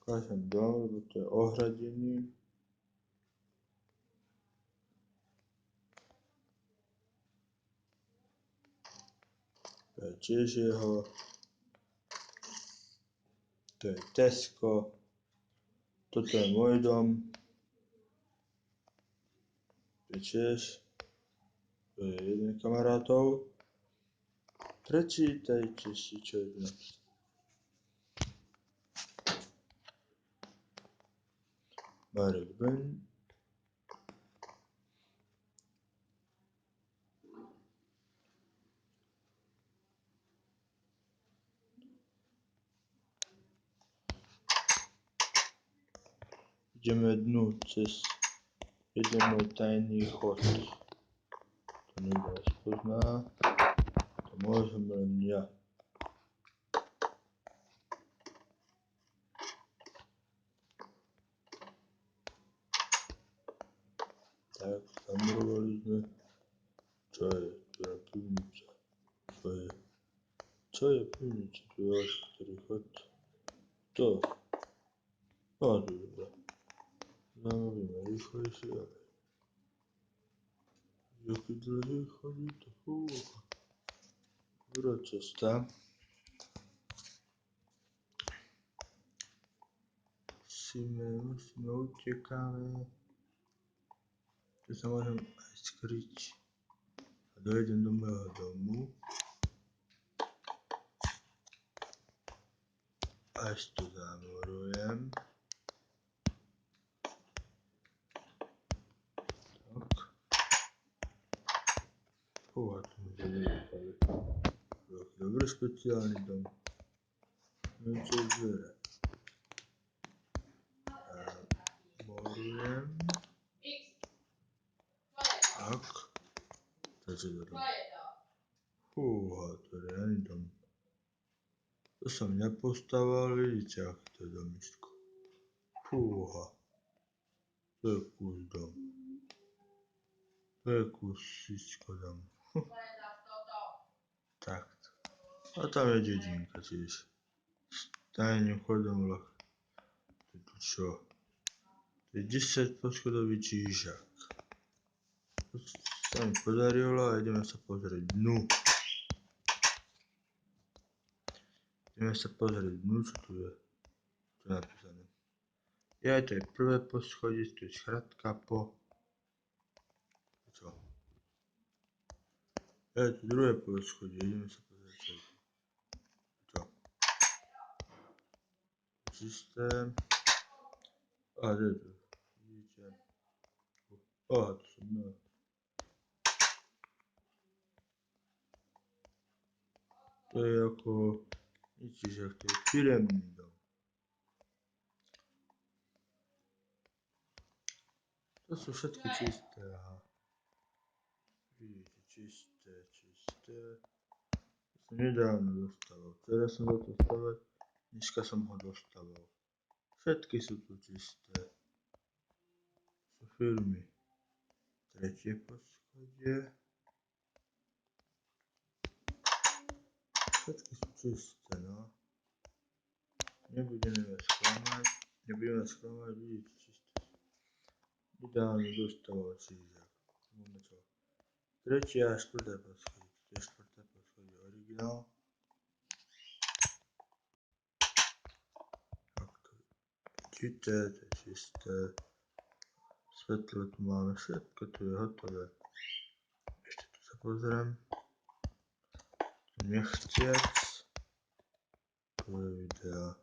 Kažem dom, lebo to je ohradený. To je tiež jeho. To je Tesco. Toto je môj dom. To je tiež. To je jeden kamarátov. Prečítajte si, čo je dnes. Marek Ben. Ideme dnu cez jeden môj tajný chod. To nikto nespozná. To môžem len ja. Tak, zamurovali sme. Čo je? Tu je pivnica. Čo je pivnica? Tu je až ktorý chod. To. No, to je dobré. Zamluvíme rýchlejšie, ale jaký dlhý chodí to. Dobrá cesta. Musíme utekáme. Tu sa môžem aj skryť. A dojdem do môjho domu. Až to zamurujem. Tak. A tu mi to nevypadá. Dobre, špeciálny dom. Niečo zviera. Morujem. Tak. Takže do domu. To je riadny dom. To som nepostával, vidíte, aký to je domisko. To je kus dom. To je kusičko dom. Takto. A tam je dedinka tiež. S tajným chodom vlak. To je tu čo? To je 10 poschodový čížak. To sa mi podarilo a ideme sa pozrieť dnu. Ideme sa pozrieť dnu, čo tu je. Tu je napísané. To je prvé poschodie, tu je skratka po... Čo? Je tu druhé poschodie, ideme sa pozrieť čo je tu. Čo? Systém. A kde je tu? Vidíte? Tu som ja. To je ako... Vidíš, jak to je firemný dom. To sú všetky čisté, aha. Vidíte, čisté. To som nedávno dostával. Včera som do toho stavať, dneska som ho dostával. Všetky sú tu čisté. Sú firmy. Tretie poschodie. Všetky sú čisté, no. Nebudeme sklamať, vidíte, čisté. Nedávno dostával čížak. Máme čo? Tretie a štvrté poschodie. To je štvrté poschodie originál. Vidíte, to je čisté. Svetlo tu máme, všetko tu je hotové. Ešte tu sa pozriem. Tu nechciac. Tu je videa.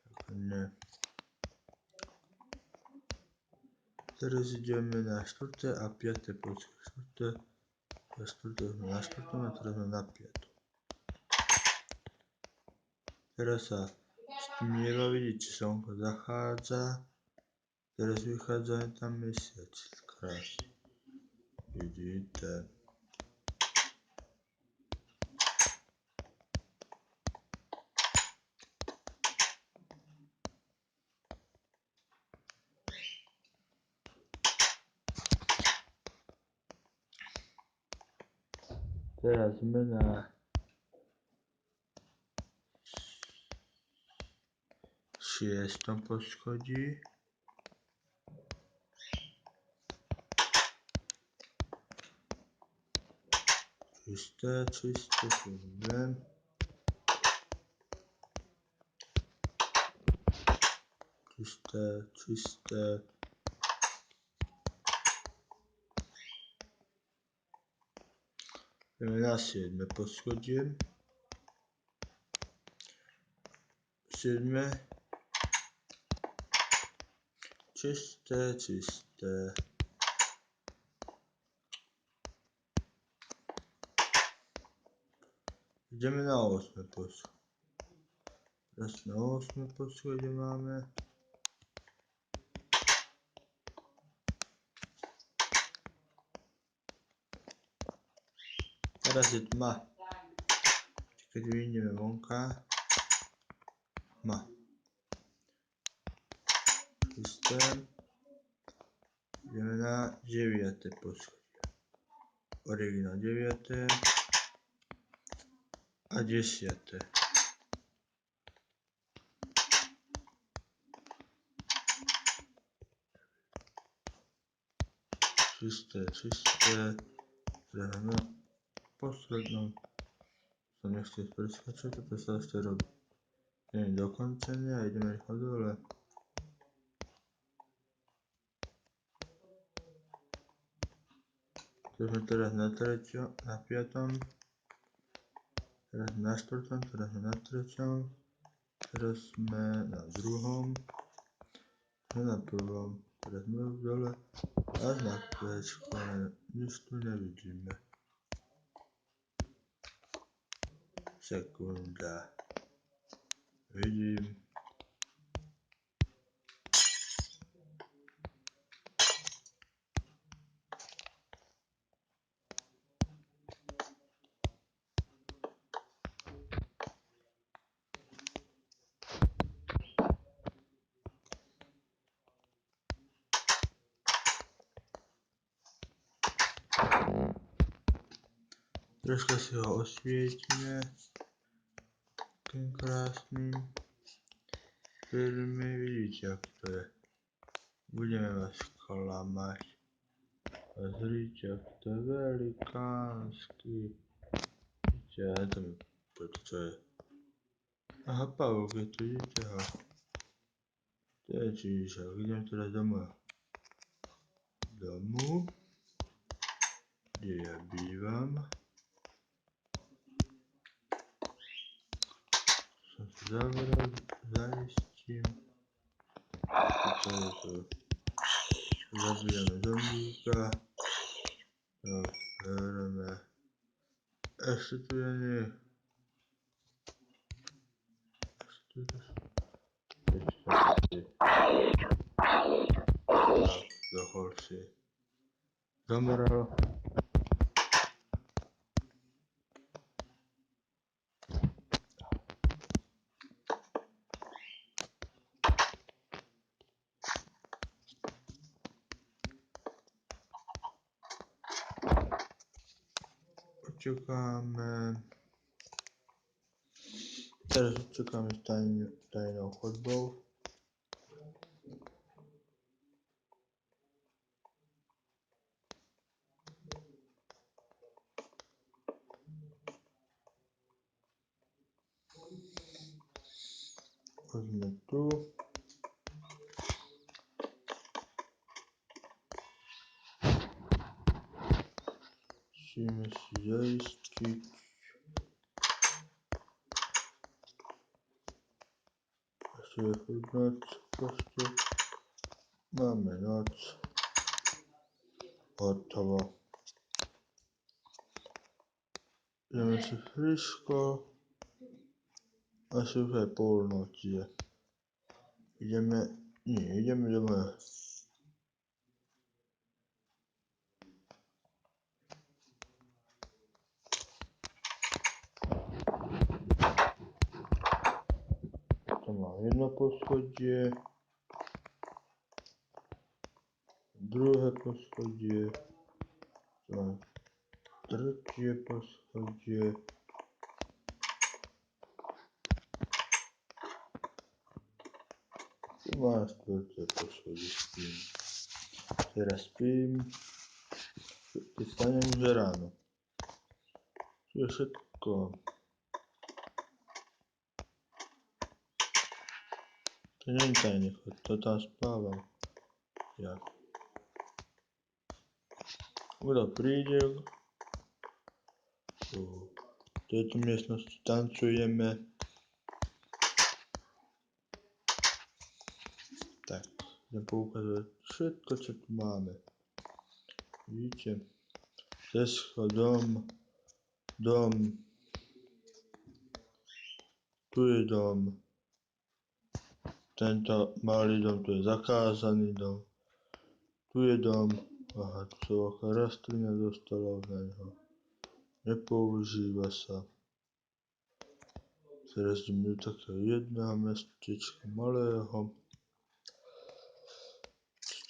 Tak ne. Teraz ideme na 4. a 5. poschodie. 4. sme na 4. a teraz sme na 5. Teraz sa stmieva, vidíte, slnko zachádza. Teraz vychádza tam mesiac. Krásne. Vidíte. Teraz sme na 6. poschodí. Čisté, 7. Čisté. Ideme na 7. poschodie. 7. Čisté. Ideme na 8. poschodie. Teraz na 8. poschodie máme. Teraz je tma. Keď vyjdeme vonka. Tma. Čisté. Ideme na 9. poschodie. Originál 9. a 10. Čisté. Teda na poslednom sa nechce preskačať, toto sa ešte robí. Nie je dokončenie a ideme rýchlo dole. To sme teraz na 5. Teraz na 4. Teraz sme na 3. Teraz sme na 2. Sme na 1. Teraz sme dole. A na 5. Nič tu nevidíme. Sekunda. Vidím. Troška si ho osvietime. Takým krásnym. Veľmi vidíte, ak to je. Budeme vás klamať. Pozrite, ak to je velikánsky. Vidíte, ja to mi povedz, čo je. Aha, pavúk je tu, vidíte ho. To je čížak, idem teda do môjho domu, kde ja bývam. Som si zavrel, zaistím. To je to. Zabijeme zombíka. No, bereme. Ešte tu je nie. Tak, dochol si. Zomrel. Čakáme. Teraz čakáme s tajnou chodbou. Poďme tu. Musíme si zaistiť. Ešte je furt noc, proste. Máme noc. Hotovo. Ideme si friško. Asi už aj polnoc je. Ideme doma. To mám jedno poschodie. Druhé poschodie. To mám tretie poschodie. Mám 4. poschodie, spím. Teraz spím. Keď stanem už je ráno. To je všetko. To nie je tajný chod, to tam spávam. Ja. Kto príde, v tejto miestnosti tancujeme. Tak, idem poukázať všetko, čo tu máme. Vidíte? Tesko, dom. Tu je dom. Tento malý dom, tu je zakázaný dom. Tu je dom. Aha, tu sa veľká rastlina dostala na neho. Nepoužíva sa. Teraz ideme do takého jedného mestečka malého.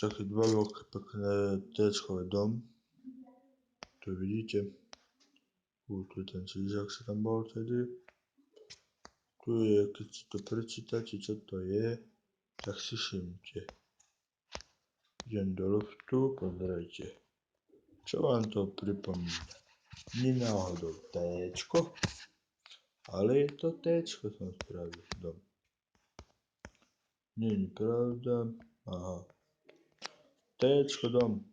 Také dva veľké pekné téčkové dom. Tu vidíte. Tu je ten čížak, sa tam bol tedy. Tu je, keď si to prečítate, čo to je, tak si všimnite. Idem do loftu, pozerajte. Čo vám to pripomína? Nie náhodou téčko, ale je to téčko, som spravil dom. Nie je pravda, aha. Téčko dom.